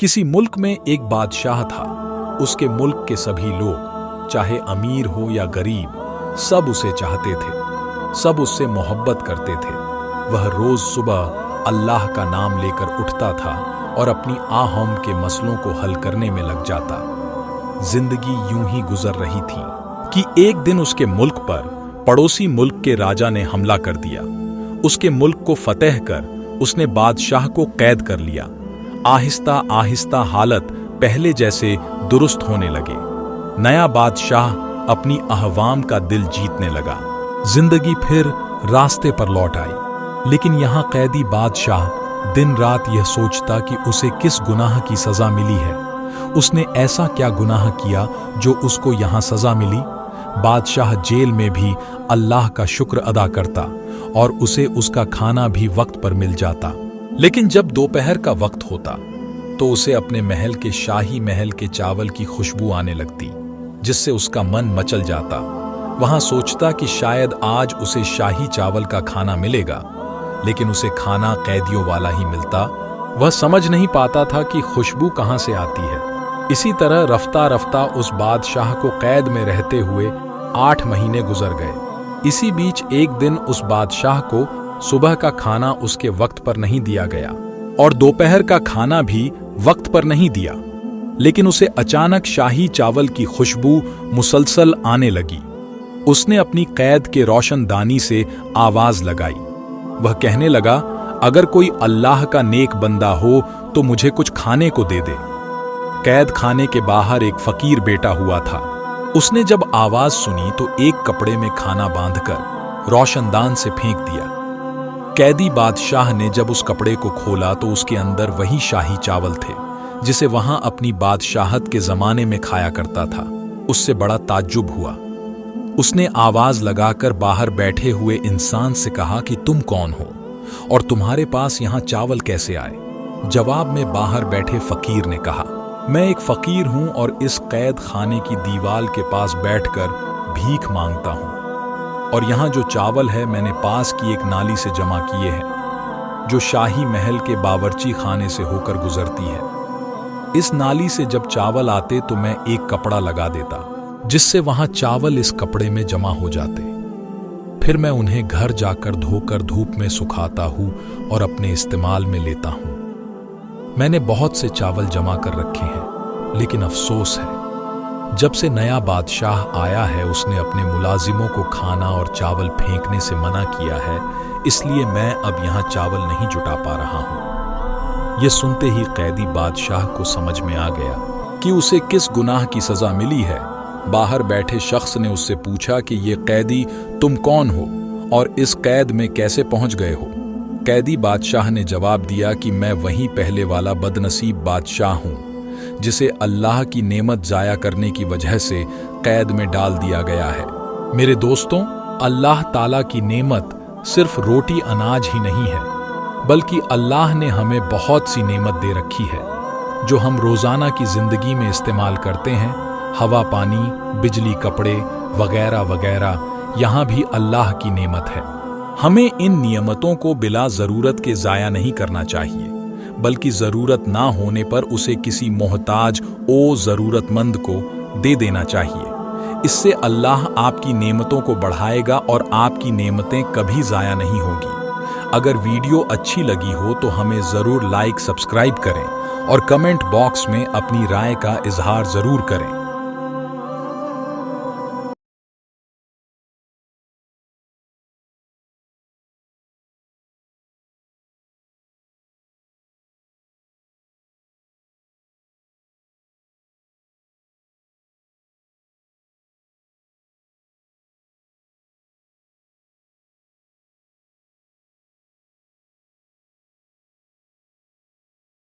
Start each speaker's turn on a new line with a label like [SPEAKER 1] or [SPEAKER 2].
[SPEAKER 1] किसी मुल्क में एक बादशाह था। उसके मुल्क के सभी लोग, चाहे अमीर हो या गरीब, सब उसे चाहते थे, सब उससे मोहब्बत करते थे। वह रोज सुबह अल्लाह का नाम लेकर उठता था और अपनी आहम के मसलों को हल करने में लग जाता। जिंदगी यूं ही गुजर रही थी कि एक दिन उसके मुल्क पर पड़ोसी मुल्क के राजा ने हमला कर दिया। उसके मुल्क को फतेह कर उसने बादशाह को कैद कर लिया। आहिस्ता आहिस्ता हालत पहले जैसे दुरुस्त होने लगे। नया बादशाह अपनी अहवाम का दिल जीतने लगा। जिंदगी फिर रास्ते पर लौट आई। लेकिन यहाँ कैदी बादशाह दिन रात यह सोचता कि उसे किस गुनाह की सजा मिली है। उसने ऐसा क्या गुनाह किया जो उसको यहाँ सजा मिली। बादशाह जेल में भी अल्लाह का शुक्र अदा करता और उसे उसका खाना भी वक्त पर मिल जाता। लेकिन जब दोपहर का वक्त होता तो उसे अपने महल के शाही महल के चावल की खुशबू आने लगती, जिससे उसका मन मचल जाता। वहां सोचता कि शायद आज उसे शाही चावल का खाना मिलेगा, लेकिन उसे खाना कैदियों वाला ही मिलता। वह समझ नहीं पाता था कि खुशबू कहां से आती है। इसी तरह रफ्ता रफ्ता उस बादशाह को कैद में रहते हुए 8 महीने गुजर गए। इसी बीच एक दिन उस बादशाह को सुबह का खाना उसके वक्त पर नहीं दिया गया और दोपहर का खाना भी वक्त पर नहीं दिया। लेकिन उसे अचानक शाही चावल की खुशबू मुसलसल आने लगी। उसने अपनी कैद के रोशनदानी से आवाज लगाई। वह कहने लगा, अगर कोई अल्लाह का नेक बंदा हो तो मुझे कुछ खाने को दे दे। कैद खाने के बाहर एक फकीर बेटा हुआ था। उसने जब आवाज सुनी तो एक कपड़े में खाना बांधकर रोशनदान से फेंक दिया। कैदी बादशाह ने जब उस कपड़े को खोला तो उसके अंदर वही शाही चावल थे जिसे वहां अपनी बादशाहत के जमाने में खाया करता था। उससे बड़ा ताज्जुब हुआ। उसने आवाज लगाकर बाहर बैठे हुए इंसान से कहा कि तुम कौन हो और तुम्हारे पास यहां चावल कैसे आए। जवाब में बाहर बैठे फकीर ने कहा, मैं एक फकीर हूं और इस कैद खाने की दीवार के पास बैठकर भीख मांगता हूं, और यहाँ जो चावल है मैंने पास की एक नाली से जमा किए हैं जो शाही महल के बावर्ची खाने से होकर गुजरती है। इस नाली से जब चावल आते तो मैं एक कपड़ा लगा देता, जिससे वहां चावल इस कपड़े में जमा हो जाते। फिर मैं उन्हें घर जाकर धोकर धूप में सुखाता हूं और अपने इस्तेमाल में लेता हूं। मैंने बहुत से चावल जमा कर रखे हैं, लेकिन अफसोस है जब से नया बादशाह आया है उसने अपने मुलाजिमों को खाना और चावल फेंकने से मना किया है, इसलिए मैं अब यहाँ चावल नहीं जुटा पा रहा हूँ। ये सुनते ही कैदी बादशाह को समझ में आ गया कि उसे किस गुनाह की सजा मिली है। बाहर बैठे शख्स ने उससे पूछा कि ये कैदी तुम कौन हो और इस कैद में कैसे पहुंच गए हो। कैदी बादशाह ने जवाब दिया कि मैं वही पहले वाला बदनसीब बादशाह हूँ जिसे अल्लाह की नेमत जाया करने की वजह से कैद में डाल दिया गया है। मेरे दोस्तों, अल्लाह ताला की नेमत सिर्फ रोटी अनाज ही नहीं है, बल्कि अल्लाह ने हमें बहुत सी नेमत दे रखी है जो हम रोजाना की जिंदगी में इस्तेमाल करते हैं। हवा, पानी, बिजली, कपड़े वगैरह वगैरह, यहाँ भी अल्लाह की नेमत है। हमें इन नियमतों को बिला जरूरत के जाया नहीं करना चाहिए, बल्कि जरूरत ना होने पर उसे किसी मोहताज ओ जरूरतमंद को दे देना चाहिए। इससे अल्लाह आपकी नेमतों को बढ़ाएगा और आपकी नेमतें कभी जाया नहीं होगी। अगर वीडियो अच्छी लगी हो तो हमें जरूर लाइक, सब्सक्राइब करें और कमेंट बॉक्स में अपनी राय का इजहार जरूर करें।